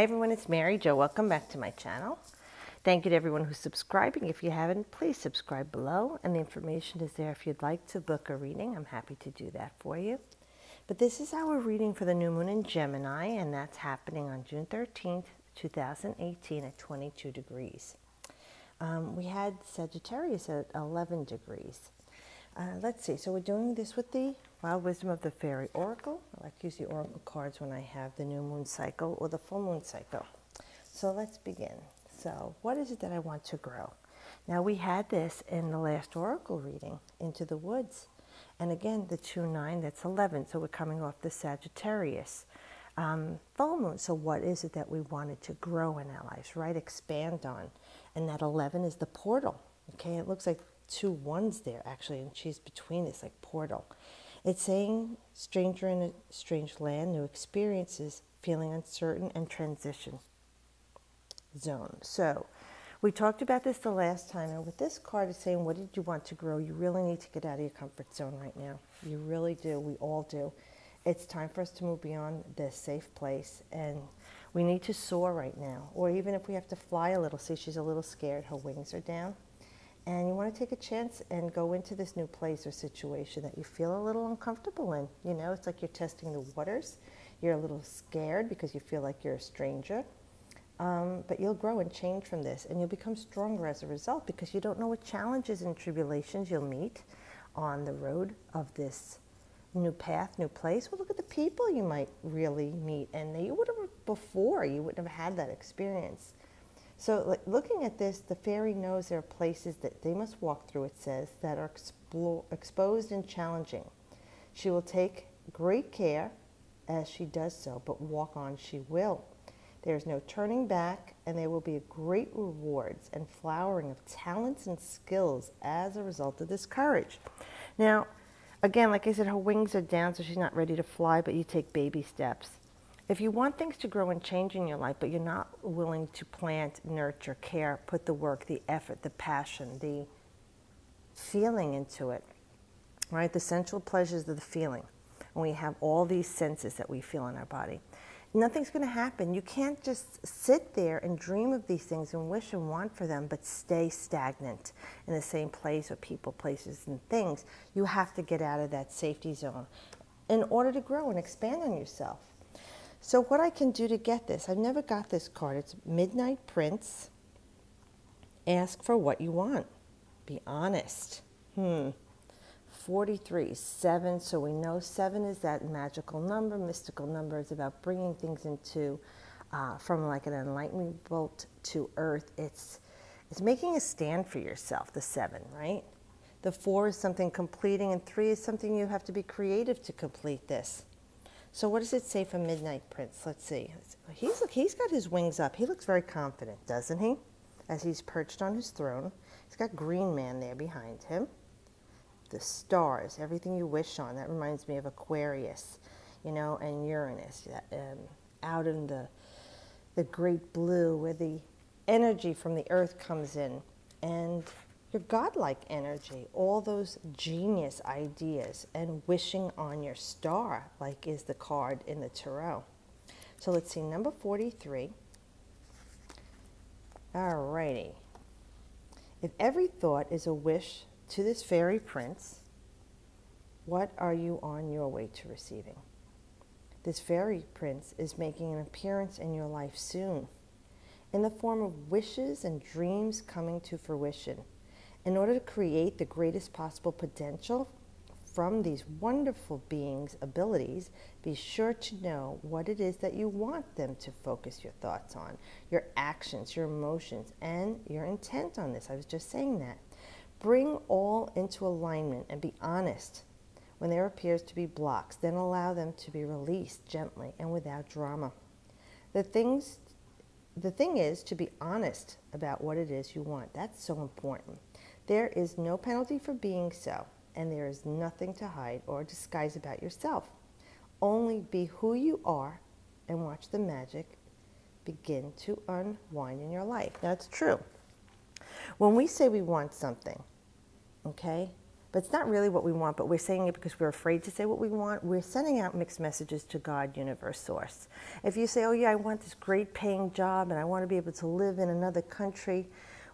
Hi everyone, it's Mary Jo. Welcome back to my channel. Thank you to everyone who's subscribing. If you haven't, please subscribe below, and the information is there if you'd like to book a reading. I'm happy to do that for you. But this is our reading for the new moon in Gemini, and that's happening on June 13th, 2018 at 22 degrees. We had Sagittarius at 11 degrees. Let's see, so we're doing this with the Wild Wisdom of the Fairy Oracle. I like to use the Oracle cards when I have the new moon cycle or the full moon cycle. So let's begin. So what is it that I want to grow? Now we had this in the last Oracle reading, Into the Woods. And again, the 2-9, that's 11. So we're coming off the Sagittarius full moon. So what is it that we wanted to grow in our lives, right? Expand on. And that 11 is the portal. Okay, it looks like 2 1s there actually, and she's between this like portal. It's saying stranger in a strange land, new experiences, feeling uncertain, and transition zone. So we talked about this the last time, and with this card it's saying, what did you want to grow? You really need to get out of your comfort zone right now. You really do. We all do. It's time for us to move beyond this safe place, and we need to soar right now. Or even if we have to fly a little. See, she's a little scared. Her wings are down. And you want to take a chance and go into this new place or situation that you feel a little uncomfortable in. You know, it's like you're testing the waters. You're a little scared because you feel like you're a stranger. But you'll grow and change from this, and you'll become stronger as a result because you don't know what challenges and tribulations you'll meet on the road of this new path, new place. Well, look at the people you might really meet, and you would have before. You wouldn't have had that experience. So like, looking at this, the fairy knows there are places that they must walk through, it says, that are exposed and challenging. She will take great care as she does so, but walk on she will. There's no turning back, and there will be great rewards and flowering of talents and skills as a result of this courage. Now, again, like I said, her wings are down, so she's not ready to fly, but you take baby steps. If you want things to grow and change in your life, but you're not willing to plant, nurture, care, put the work, the effort, the passion, the feeling into it, right? The sensual pleasures of the feeling. And we have all these senses that we feel in our body. Nothing's going to happen. You can't just sit there and dream of these things and wish and want for them, but stay stagnant in the same place or people, places, and things. You have to get out of that safety zone in order to grow and expand on yourself. So what I can do to get this, I've never got this card. It's Midnight Prince. Ask for what you want. Be honest. 43, 7. So we know 7 is that magical number, mystical number. It's about bringing things into, from like an enlightenment bolt to earth. It's making a stand for yourself, the 7, right? The 4 is something completing, and 3 is something you have to be creative to complete this. So what does it say for Midnight Prince? Let's see. He's got his wings up. He looks very confident, doesn't he? As he's perched on his throne. He's got Green Man there behind him. The stars, everything you wish on. That reminds me of Aquarius, you know, and Uranus. Out in the great blue where the energy from the earth comes in. And your godlike energy, all those genius ideas, and wishing on your star, like is the card in the tarot. So let's see, number 43. Alrighty. If every thought is a wish to this fairy prince, what are you on your way to receiving? This fairy prince is making an appearance in your life soon, in the form of wishes and dreams coming to fruition. In order to create the greatest possible potential from these wonderful beings' abilities, be sure to know what it is that you want them to focus your thoughts on, your actions, your emotions, and your intent on this. I was just saying that. Bring all into alignment and be honest when there appears to be blocks. Then allow them to be released gently and without drama. The thing is to be honest about what it is you want. That's so important. There is no penalty for being so, and there is nothing to hide or disguise about yourself. Only be who you are and watch the magic begin to unwind in your life. Now, it's true. When we say we want something, okay, but it's not really what we want, but we're saying it because we're afraid to say what we want. We're sending out mixed messages to God, universe, source. If you say, oh yeah, I want this great paying job and I want to be able to live in another country,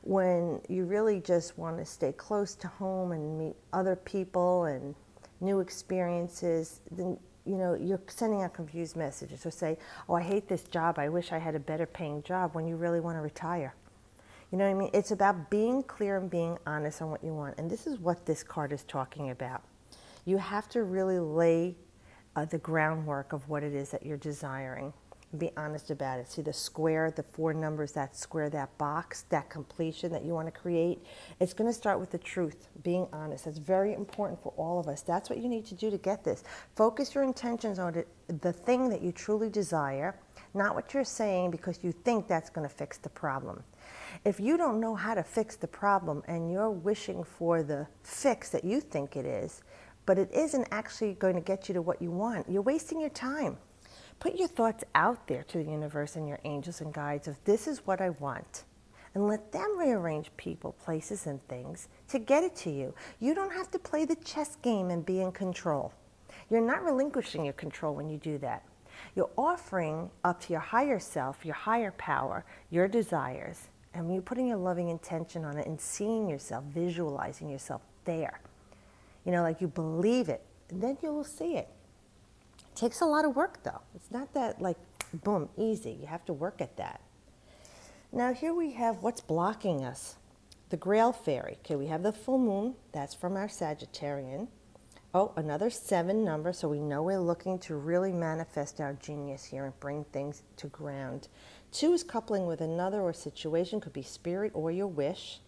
when you really just want to stay close to home and meet other people and new experiences, then you're sending out confused messages. Or say, oh, I hate this job, I wish I had a better paying job, when you really want to retire. You know what I mean? It's about being clear and being honest on what you want. And this is what this card is talking about. You have to really lay the groundwork of what it is that you're desiring. Be honest about it. See the square, the 4 numbers, that square, that box, that completion that you want to create. It's going to start with the truth, being honest. That's very important for all of us. That's what you need to do to get this. Focus your intentions on it, the thing that you truly desire, not what you're saying because you think that's going to fix the problem. If you don't know how to fix the problem and you're wishing for the fix that you think it is, but it isn't actually going to get you to what you want, you're wasting your time. Put your thoughts out there to the universe and your angels and guides of this is what I want. And let them rearrange people, places, and things to get it to you. You don't have to play the chess game and be in control. You're not relinquishing your control when you do that. You're offering up to your higher self, your higher power, your desires, and you're putting your loving intention on it and seeing yourself, visualizing yourself there. Like you believe it, and then you will see it. It takes a lot of work, though. It's not that, like, boom, easy. You have to work at that. Now, here we have what's blocking us. The Grail Fairy. Okay, we have the full moon. That's from our Sagittarian. Oh, another 7 number, so we know we're looking to really manifest our genius here and bring things to ground. 2 is coupling with another or situation, could be spirit or your wish.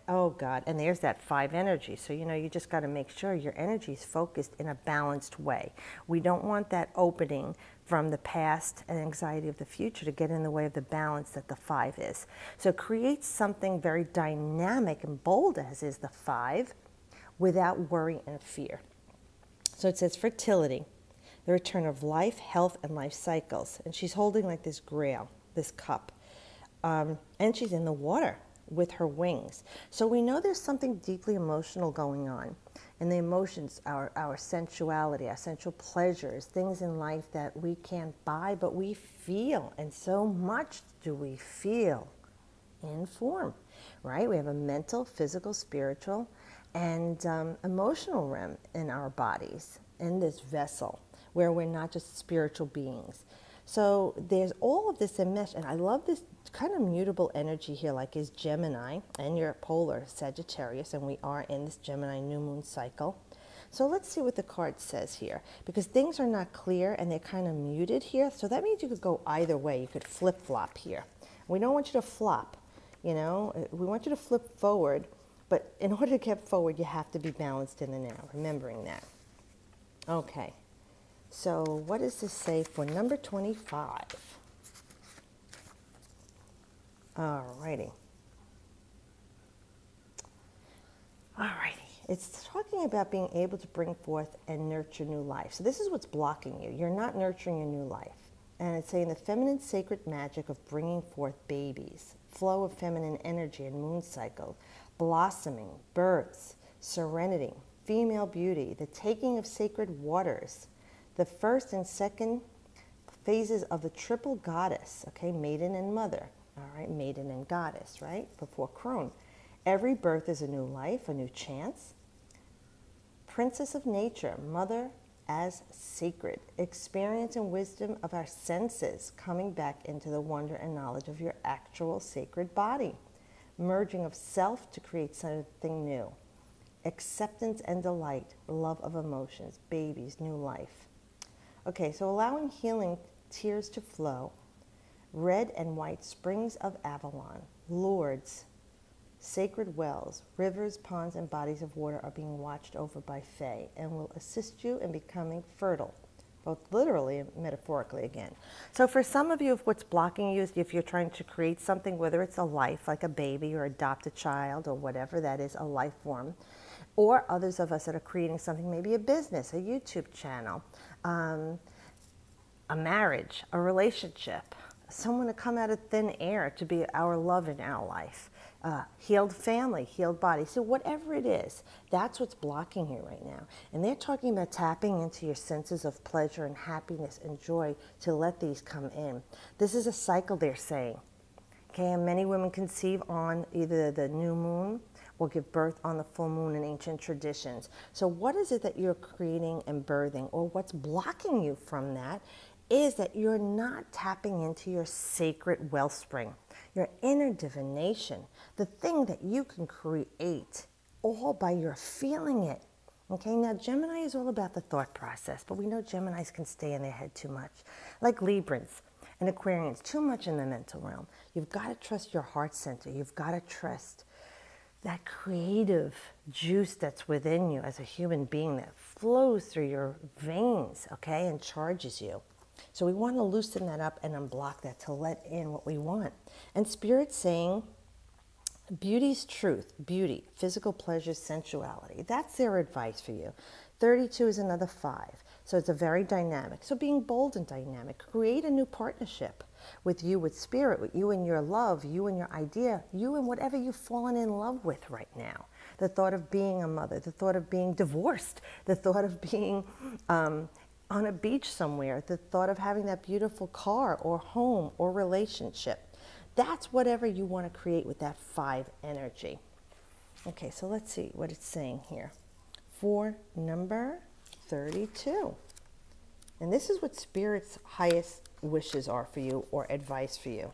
Oh, God, and there's that 5 energy. So, you just got to make sure your energy is focused in a balanced way. We don't want that opening from the past and anxiety of the future to get in the way of the balance that the 5 is. So create something very dynamic and bold, as is the 5, without worry and fear. So it says fertility, the return of life, health, and life cycles. And she's holding like this grail, this cup. And she's in the water with her wings. So we know there's something deeply emotional going on. And the emotions, our sensuality, our sensual pleasures, things in life that we can't buy, but we feel. And so much do we feel in form, right? We have a mental, physical, spiritual, and emotional realm in our bodies, in this vessel, where we're not just spiritual beings. So there's all of this enmesh, and I love this kind of mutable energy here, like is Gemini, and you're polar Sagittarius, and we are in this Gemini new moon cycle. So let's see what the card says here, because things are not clear and they're kind of muted here. So that means you could go either way. You could flip-flop here. We don't want you to flop, we want you to flip forward. But in order to get forward, you have to be balanced in the now, remembering that. Okay, so what does this say for number 25? Alrighty. It's talking about being able to bring forth and nurture new life. So this is what's blocking you. You're not nurturing a new life. And it's saying the feminine sacred magic of bringing forth babies, flow of feminine energy and moon cycle, blossoming, births, serenity, female beauty, the taking of sacred waters, the first and second phases of the triple goddess, okay, maiden and mother, all right, maiden and goddess, right, before crone. Every birth is a new life, a new chance. Princess of nature, mother as sacred, experience and wisdom of our senses coming back into the wonder and knowledge of your actual sacred body. Merging of self to create something new. Acceptance and delight, love of emotions, babies, new life. Okay, so allowing healing tears to flow. Red and white springs of Avalon, lords, sacred wells, rivers, ponds, and bodies of water are being watched over by Fae and will assist you in becoming fertile, both literally and metaphorically again. So for some of you, if what's blocking you is if you're trying to create something, whether it's a life, like a baby or adopt a child or whatever that is, a life form, or others of us that are creating something, maybe a business, a YouTube channel, a marriage, a relationship, someone to come out of thin air to be our love in our life. healed family, healed body. So whatever it is, that's what's blocking you right now. And they're talking about tapping into your senses of pleasure and happiness and joy to let these come in. This is a cycle, they're saying. Okay, and many women conceive on either the new moon or give birth on the full moon in ancient traditions. So what is it that you're creating and birthing, or what's blocking you from that is that you're not tapping into your sacred wellspring, your inner divination, the thing that you can create all by your feeling it. Okay, now Gemini is all about the thought process, but we know Geminis can stay in their head too much. Like Librans and Aquarians, too much in the mental realm. You've got to trust your heart center. You've got to trust that creative juice that's within you as a human being that flows through your veins, okay, and charges you. So we want to loosen that up and unblock that to let in what we want. And Spirit's saying, beauty's truth, beauty, physical pleasure, sensuality. That's their advice for you. 32 is another 5. So it's a very dynamic. So being bold and dynamic. Create a new partnership with you, with Spirit, with you and your love, you and your idea, you and whatever you've fallen in love with right now. The thought of being a mother, the thought of being divorced, the thought of being on a beach somewhere, the thought of having that beautiful car or home or relationship. That's whatever you want to create with that 5 energy. Okay, so let's see what it's saying here. For number 32. And this is what Spirit's highest wishes are for you, or advice for you.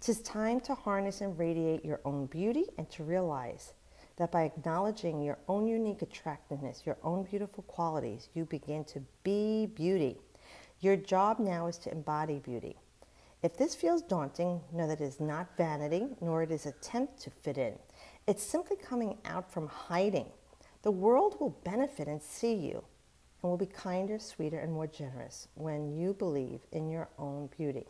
'Tis time to harness and radiate your own beauty, and to realize that by acknowledging your own unique attractiveness, your own beautiful qualities, you begin to be beauty. Your job now is to embody beauty. If this feels daunting, know that it is not vanity, nor it is attempt to fit in. It's simply coming out from hiding. The world will benefit and see you, and will be kinder, sweeter, and more generous when you believe in your own beauty.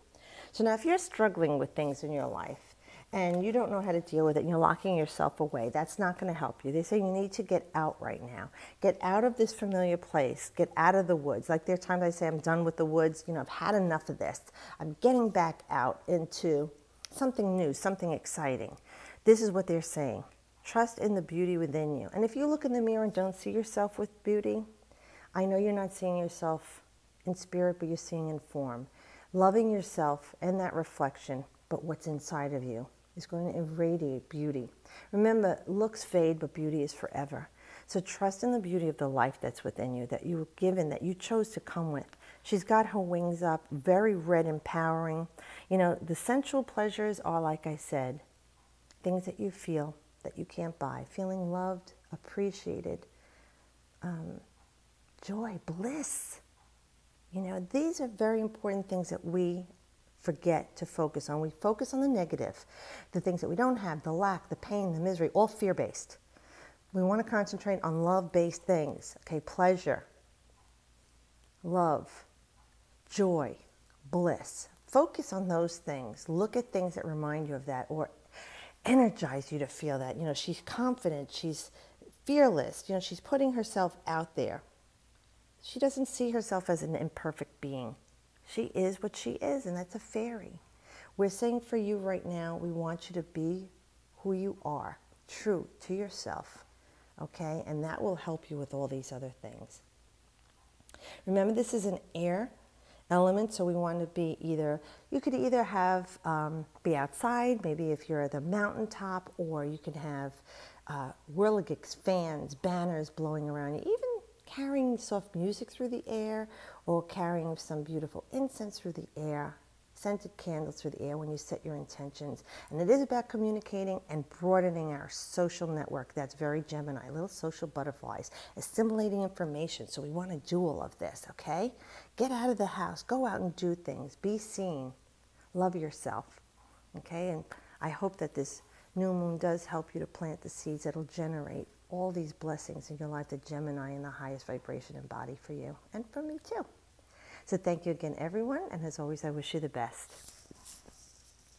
So now if you're struggling with things in your life and you don't know how to deal with it and you're locking yourself away, that's not going to help you. They say you need to get out right now. Get out of this familiar place. Get out of the woods. Like there are times I say, I'm done with the woods. You know, I've had enough of this. I'm getting back out into something new, something exciting. This is what they're saying. Trust in the beauty within you. And if you look in the mirror and don't see yourself with beauty, I know you're not seeing yourself in spirit, but you're seeing in form. Loving yourself and that reflection, but what's inside of you is going to irradiate beauty. Remember, looks fade, but beauty is forever. So trust in the beauty of the life that's within you, that you were given, that you chose to come with. She's got her wings up, very red, empowering. You know, the sensual pleasures are, like I said, things that you feel that you can't buy. Feeling loved, appreciated, joy, bliss. You know, these are very important things that we forget to focus on. We focus on the negative, the things that we don't have, the lack, the pain, the misery, all fear-based. We want to concentrate on love-based things, okay? Pleasure, love, joy, bliss. Focus on those things. Look at things that remind you of that or energize you to feel that. You know, she's confident, she's fearless, you know, she's putting herself out there. She doesn't see herself as an imperfect being. She is what she is, and that's a fairy. We're saying for you right now, we want you to be who you are, true to yourself, okay? And that will help you with all these other things. Remember, this is an air element, so we want to be either, you could either have, be outside, maybe if you're at the mountaintop, or you can have whirligigs, fans, banners blowing around you, even carrying soft music through the air, or carrying some beautiful incense through the air, scented candles through the air when you set your intentions. And it is about communicating and broadening our social network. That's very Gemini, little social butterflies, assimilating information. So we want to do all of this, okay? Get out of the house, go out and do things, be seen, love yourself, okay? And I hope that this new moon does help you to plant the seeds that'll generate all these blessings in your life that Gemini in the highest vibration embody for you, and for me too. So thank you again, everyone, and as always, I wish you the best.